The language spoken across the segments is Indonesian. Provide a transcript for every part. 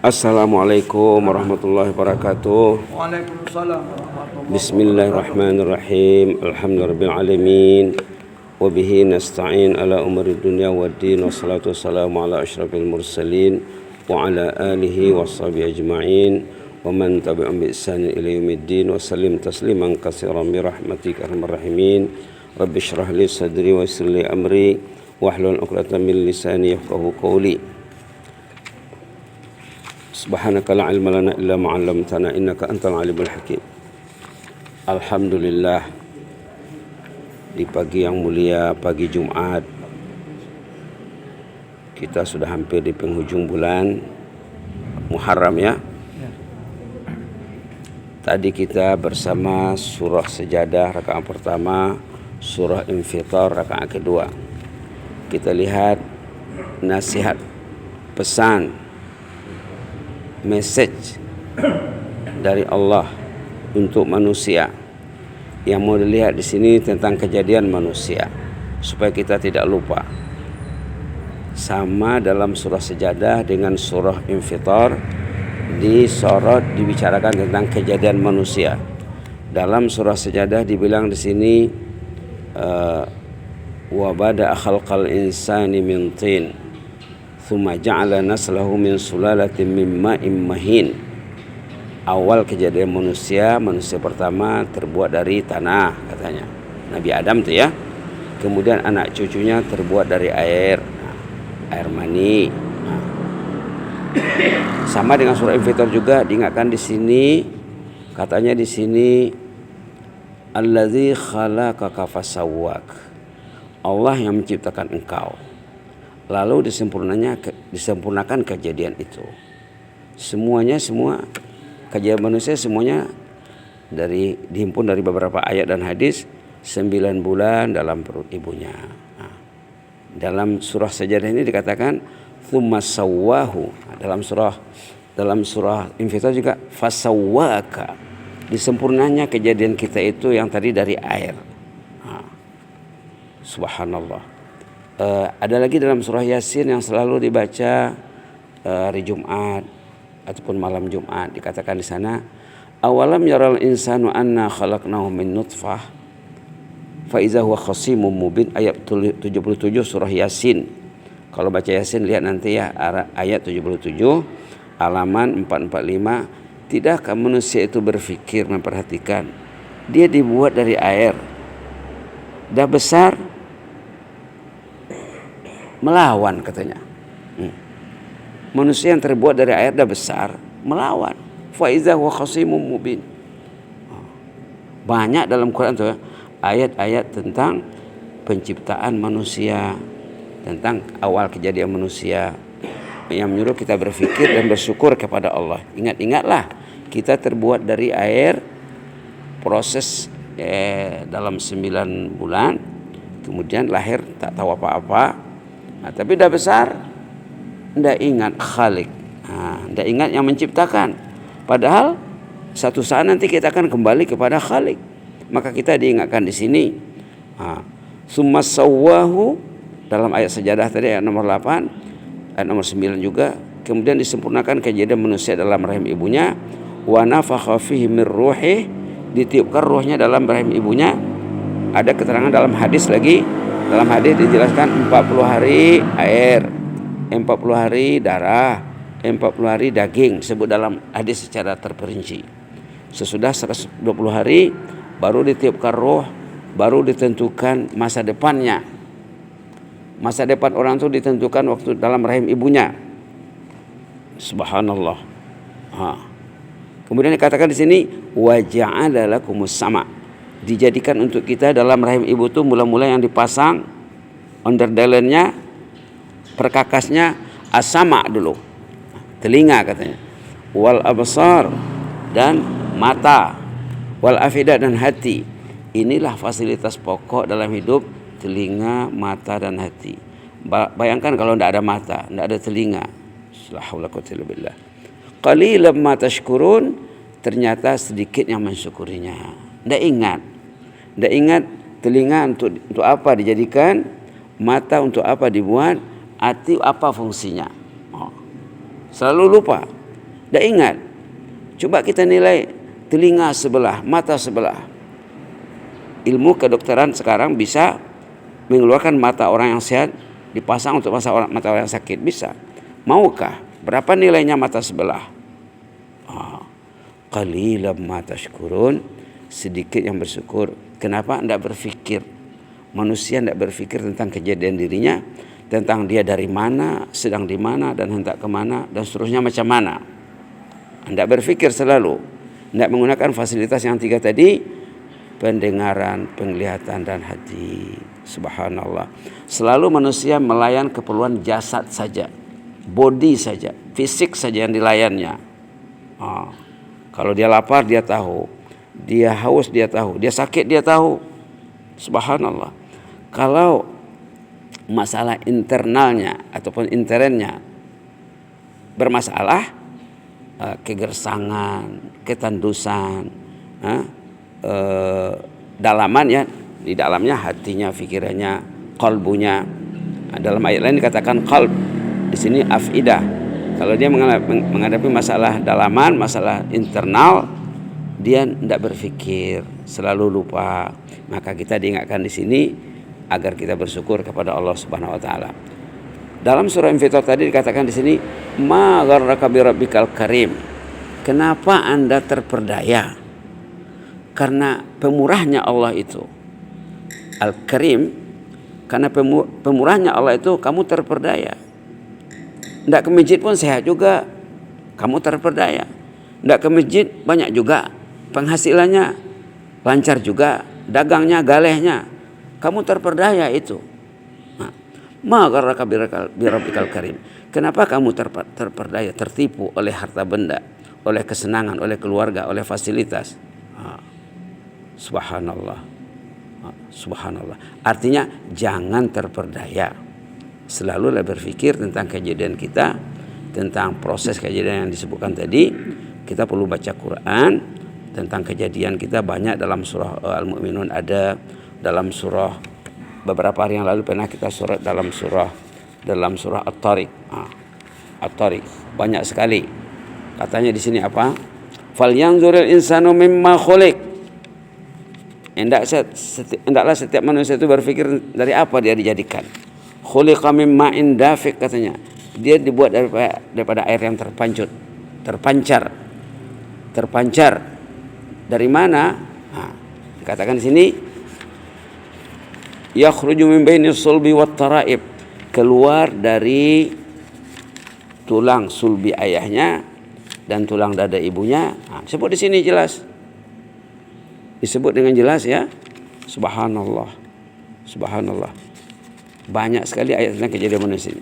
Assalamualaikum warahmatullahi wabarakatuh. Waalaikumsalam warahmatullahi wabarakatuh. Bismillahirrahmanirrahim. Alhamdulillahirabbil alamin. Wa bihi nasta'in ala umuri dunya waddin. Wassalatu wassalamu ala asyrafil mursalin wa ala alihi washabihi ajma'in wa man tabi'ahum bi ihsanin ila yaumiddin wa sallim tasliman katsiran bi rahmatika arhamar rahimin. Rabbi shrah li sadri wa yassir li amri wahlul 'uqdatam min lisani yafqahu qawli. Subhanaka la ilma lana illa ma 'allamtana innaka antal alimul hakim. Alhamdulillah, di pagi yang mulia, pagi Jumat, kita sudah hampir di penghujung bulan Muharram ya. Tadi kita bersama surah Sajadah rakaat pertama, surah Infitar rakaat kedua. Kita lihat nasihat, pesan, message dari Allah untuk manusia. Yang mau dilihat di sini tentang kejadian manusia supaya kita tidak lupa. Sama dalam surah Sajadah dengan surah Infitar disorot dibicarakan tentang kejadian manusia. Dalam surah Sajadah dibilang di sini wa bada'a khalqal insani min tin thumma ja'ala naslahu min sulalatin min ma'in mahin. Awal kejadian manusia pertama terbuat dari tanah katanya. Nabi Adam tuh ya. Kemudian anak cucunya terbuat dari air mani. Sama dengan surah Infitar juga diingatkan di sini, katanya di sini allazi khalaqaka fasawwak. Allah yang menciptakan engkau. Lalu disempurnakan kejadian itu. Semua kejadian manusia semuanya dihimpun dari beberapa ayat dan hadis. 9 bulan dalam perut ibunya. Dalam surah Sajadah ini dikatakan tsumma sawwahu. Dalam surah Infitar juga fasawwaka. Disempurnanya kejadian kita itu yang tadi dari air. Subhanallah. Ada lagi dalam surah Yasin yang selalu dibaca hari Jumat ataupun malam Jumat, dikatakan di sana awalam yaral insanu anna khalaqnahu min nutfah fa iza huwa khasimun mubin, ayat 77 surah Yasin. Kalau baca Yasin lihat nanti ya ayat 77 halaman 445. Tidakkah manusia itu berpikir, memperhatikan dia dibuat dari air, dah besar melawan katanya. Manusia yang terbuat dari air dah besar melawan. Fa iza huwa khasimun mubin. Banyak dalam Quran tuh ayat-ayat tentang penciptaan manusia, tentang awal kejadian manusia yang menyuruh kita berpikir dan bersyukur kepada Allah. Ingat-ingatlah kita terbuat dari air, proses dalam 9 bulan, kemudian lahir tak tahu apa-apa. Tapi dah besar, tidak ingat Khalik, tidak ingat yang menciptakan. Padahal satu saat nanti kita akan kembali kepada Khalik. Maka kita diingatkan di sini. Summa sawwahu dalam ayat Sajadah tadi ayat nomor 8, ayat nomor 9 juga. Kemudian disempurnakan kejadian manusia dalam rahim ibunya. Wa nafakha fihi mir ruhi, ditiupkan ruhnya dalam rahim ibunya. Ada keterangan dalam hadis lagi. Dalam hadis dijelaskan 40 hari air, 40 hari darah, 40 hari daging, sebut dalam hadis secara terperinci. Sesudah 120 hari baru ditiupkan roh, baru ditentukan masa depannya. Masa depan orang itu ditentukan waktu dalam rahim ibunya. Subhanallah. Kemudian dikatakan di sini wa ja'ala lakumus sama'. Dijadikan untuk kita dalam rahim ibu itu mula-mula yang dipasang underdalennya, perkakasnya asama dulu, telinga katanya, wal absar dan mata, wal afidah dan hati. Inilah fasilitas pokok dalam hidup, telinga, mata dan hati. Bayangkan kalau tidak ada mata, tidak ada telinga, la haula quwwata illa billah. Qalilan ma tashkurun, ternyata sedikit yang mensyukurinya. Tidak ingat telinga untuk apa dijadikan, mata untuk apa dibuat, hati apa fungsinya. Selalu lupa. Tidak ingat. Coba kita nilai telinga sebelah, mata sebelah. Ilmu kedokteran sekarang bisa mengeluarkan mata orang yang sehat, dipasang untuk mata orang yang sakit. Bisa. Maukah? Berapa nilainya mata sebelah? Qalilan ma tashkurun, sedikit yang bersyukur. Kenapa anda berpikir? Manusia tidak berpikir tentang kejadian dirinya, tentang dia dari mana, sedang di mana, dan hendak kemana, dan seterusnya macam mana. Anda berpikir selalu, tidak menggunakan fasilitas yang 3 tadi, pendengaran, penglihatan, dan hati. Subhanallah. Selalu manusia melayan keperluan jasad saja, body saja, fisik saja yang dilayannya. Kalau dia lapar dia tahu, dia haus dia tahu, dia sakit dia tahu. Subhanallah. Kalau masalah internalnya ataupun internnya bermasalah, kegersangan, ketandusan, dalaman ya, di dalamnya hatinya, pikirannya, qalbunya. Dalam ayat lain dikatakan qalb, di sini afidah. Kalau dia menghadapi masalah dalaman, masalah internal, dia tidak berpikir, selalu lupa. Maka kita diingatkan di sini agar kita bersyukur kepada Allah Subhanahu wa taala. Dalam surah Infitar tadi dikatakan di sini, ma gharraka bi rabbikal karim. Kenapa Anda terperdaya? Karena pemurahnya Allah itu. Al-Karim, karena pemurahnya Allah itu kamu terperdaya. Tidak ke masjid pun sehat juga, kamu terperdaya. Tidak ke masjid banyak juga penghasilannya, lancar juga dagangnya, galehnya, kamu terperdaya itu. Ma gharraka bi rabbikal karim. Kenapa kamu terperdaya, tertipu oleh harta benda, oleh kesenangan, oleh keluarga, oleh fasilitas? Subhanallah. Subhanallah. Artinya jangan terperdaya. Selalulah berpikir tentang kejadian kita, tentang proses kejadian yang disebutkan tadi. Kita perlu baca Quran tentang kejadian kita, banyak dalam surah Al-Mu'minun, ada dalam surah beberapa hari yang lalu pernah kita surat dalam surah At-Tariq. At-Tariq banyak sekali. Katanya di sini apa? Falyanzuril insanu mimma khuliq. Hendaklah setiap manusia itu berpikir dari apa dia dijadikan. Khuliqa min ma'in dafiq, katanya. Dia dibuat daripada air yang terpancar. Dari mana? Dikatakan di sini yakhruju min bainis sulbi wat tara'ib, keluar dari tulang sulbi ayahnya dan tulang dada ibunya. Disebut di sini jelas. Disebut dengan jelas ya. Subhanallah. Subhanallah. Banyak sekali ayat tentang kejadian manusia ini.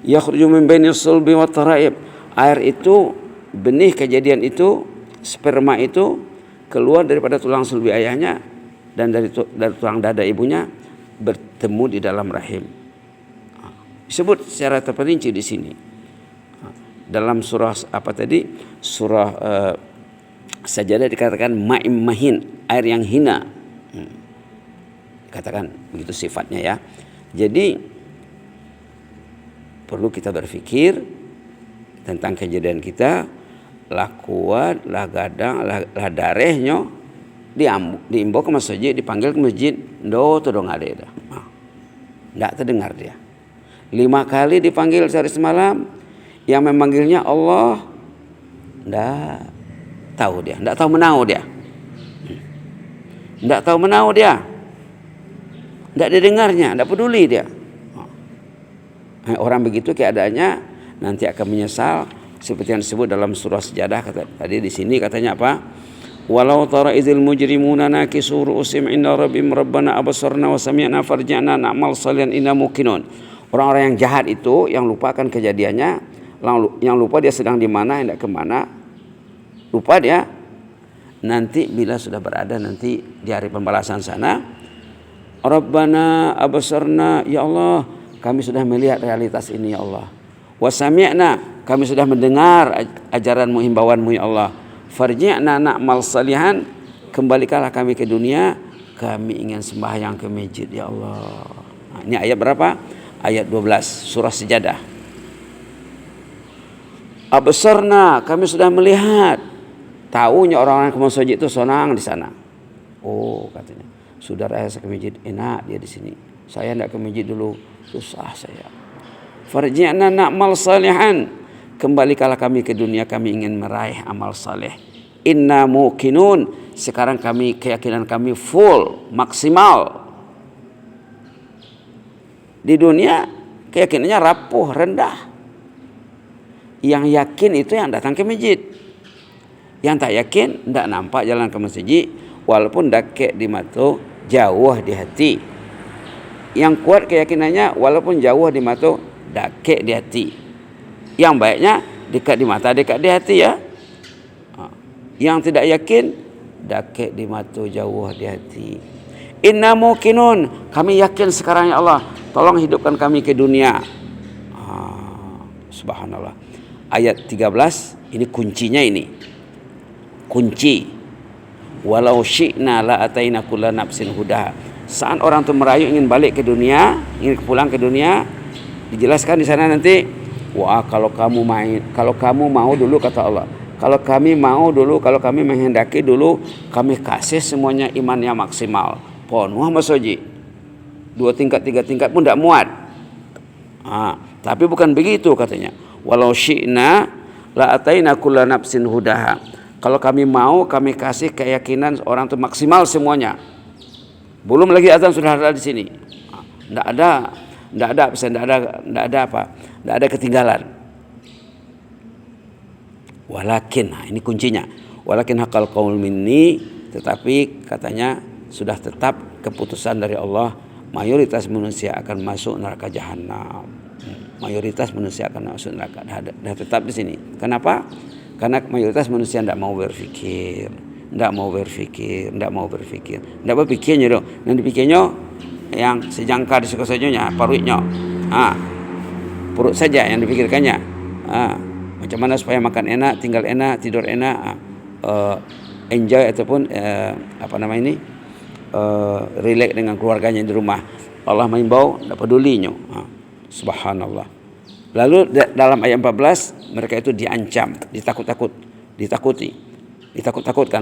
Yakhruju min bainis sulbi wat tara'ib. Air itu, benih kejadian itu, sperma itu keluar daripada tulang sulbi ayahnya dan dari tulang dada ibunya, bertemu di dalam rahim. Disebut secara terperinci di sini. Dalam surah apa tadi? Surah Sajadah dikatakan ma'im mahin, air yang hina. Katakan begitu sifatnya ya. Jadi perlu kita berpikir tentang kejadian kita, lah kuat, lah gadang, lah darehnya, diimbau ke masjid, dipanggil ke masjid, do tu dong ada dah. Tidak terdengar dia. 5 kali dipanggil sehari semalam, yang memanggilnya Allah, tidak tahu dia, tidak tahu menau dia, tidak tahu menau dia, tidak didengarnya, tidak peduli dia. Orang begitu keadaannya nanti akan menyesal, seperti yang disebut dalam surah Sajadah. Tadi di sini katanya apa? Walau tara idzil mujrimuna nakisu ru'usim inda rabbihim rabbana absarna wa sami'na farji'na na'mal salihan inna muqinun. Orang-orang yang jahat itu, yang lupa akan kejadiannya, yang lupa dia sedang di mana, hendak ke mana, lupa dia. Nanti bila sudah berada nanti di hari pembalasan sana, Rabbana absarna, ya Allah, kami sudah melihat realitas ini ya Allah. Wa sami'na, kami sudah mendengar ajaranmu, himbauanmu ya Allah. Farji'na na'mal salihan, kembalikanlah kami ke dunia, kami ingin sembahyang ke masjid ya Allah. Nah, ini ayat berapa? Ayat 12 surah Sajadah. Absarna, kami sudah melihat. Taunya orang-orang ke masjid itu senang di sana. Oh, katanya, saudara saya ke masjid, enak dia di sini. Saya tidak ke masjid dulu, susah saya. Farji'na na'mal salihan. Kembalikanlah kami ke dunia, kami ingin meraih amal saleh. Inna muqinun, sekarang kami, keyakinan kami full, maksimal. Di dunia keyakinannya rapuh, rendah. Yang yakin itu yang datang ke masjid. Yang tak yakin tidak nampak jalan ke masjid, walaupun dakek di mata, jauh di hati. Yang kuat keyakinannya walaupun jauh di mata, dakek di hati. Yang baiknya dekat di mata, dekat di hati ya. Yang tidak yakin, dakek di mata, jauh di hati. Inna muqinun, kami yakin sekarang ya Allah, tolong hidupkan kami ke dunia. Subhanallah. Ayat 13, ini kuncinya ini. Kunci. Walau syi'na la ataina kulla nafsin hudaha. Saat orang itu merayu ingin balik ke dunia, ingin pulang ke dunia, dijelaskan di sana nanti, wah kalau kamu mau dulu kata Allah, kalau kami mau dulu, kalau kami menghendaki dulu, kami kasih semuanya imannya maksimal. Penuh masoji. 2 tingkat 3 tingkat pun tidak muat. Tapi bukan begitu katanya. Walau syi'na la ataina kulla nafsin hudaha. Kalau kami mau, kami kasih keyakinan orang itu maksimal semuanya. Belum lagi azan sudah ada di sini. Tidak ada ketinggalan. Walakin, ini kuncinya. Walakin haqqal qaul minni, tetapi katanya sudah tetap keputusan dari Allah, mayoritas manusia akan masuk neraka jahanam. Mayoritas manusia akan masuk neraka. Dah tetap di sini. Kenapa? Karena mayoritas manusia tidak mau berpikir, tidak berpikirnya dong. Yang dipikirnya yang sejangka disuka saja, paruitnya, perut saja yang dipikirkannya. Macam mana supaya makan enak, tinggal enak, tidur enak, enjoy ataupun relax dengan keluarganya di rumah. Allah mengimbau, tidak pedulinya. Subhanallah. Lalu dalam ayat 14 mereka itu diancam, ditakutkan.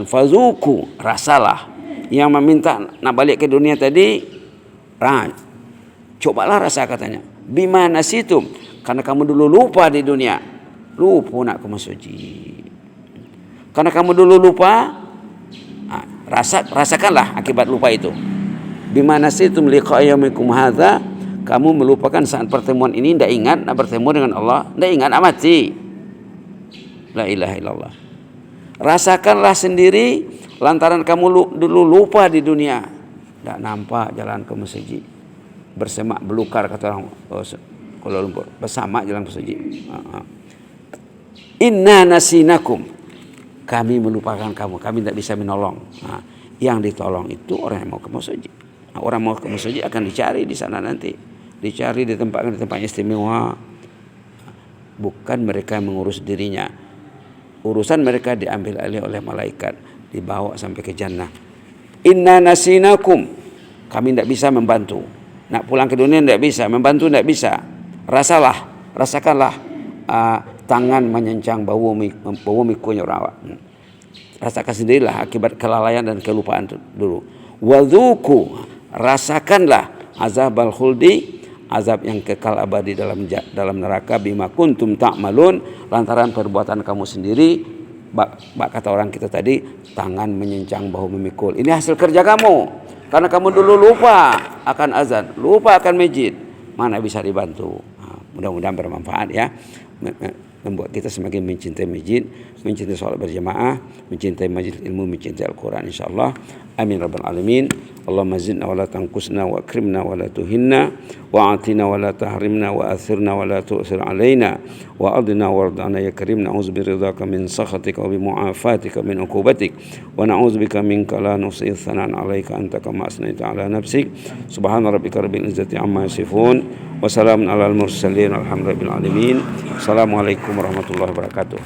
Fazuku, rasalah. Yang meminta nak balik ke dunia tadi, cobalah rasa katanya. Bima nasitum, karena kamu dulu lupa di dunia, lupa nak ke masjid. Karena kamu dulu lupa, rasakanlah akibat lupa itu. Bima nasitum liqa yaumikum hadza, kamu melupakan saat pertemuan ini, tidak ingat nak bertemu dengan Allah, tidak ingat nak mati. La ilaha illallah. Rasakanlah sendiri lantaran kamu dulu lupa di dunia, tidak nampak jalan ke masjid, bersemak belukar kata orang Kuala Lumpur, bersemak jalan ke masjid. Inna nasinakum, kami melupakan kamu, kami tidak bisa menolong. Yang ditolong itu orang yang mau ke masjid. Orang mau ke masjid akan dicari di sana nanti. Dicari, ditempatkan di tempat istimewa. Bukan mereka mengurus dirinya. Urusan mereka diambil alih oleh malaikat, dibawa sampai ke jannah. Inna nasinakum, kami tidak bisa membantu. Nak pulang ke dunia tidak bisa, membantu tidak bisa. Rasakanlah tangan menyencang bau mikunya rawa. Rasakan sendirilah akibat kelalaian dan kelupaan dulu. Wadzuku, rasakanlah azabal khuldi, azab yang kekal abadi dalam neraka, bima kuntum ta'malun, lantaran perbuatan kamu sendiri. Kata orang kita tadi, tangan menyencang bahu memikul, ini hasil kerja kamu, karena kamu dulu lupa akan azan, lupa akan masjid, mana bisa dibantu. Mudah-mudahan bermanfaat ya, membuat kita semakin mencintai masjid, mencintai sholat berjamaah, mencintai majelis ilmu, mencintai Al-Quran insyaAllah. Amin Rabbal Alamin. Allahumma zidna wa la tanqusna wa akrimna wa la tuhinna wa atina wa la tahrimna wa athirna wa la tu'thir alaina wa adina wa ardana ya karim. Na'udzu biridhaka min sakhatika wa bi mu'afatika min uqubatik wa na'udzu bika minka la nuhsi thanan 'alaika anta kama asnaita 'ala nafsik. Subhana rabbika rabbil izzati amma yasifun wa salamun 'alal mursalin walhamdulillahi rabbil alamin. Assalamualaikum warahmatullahi wabarakatuh.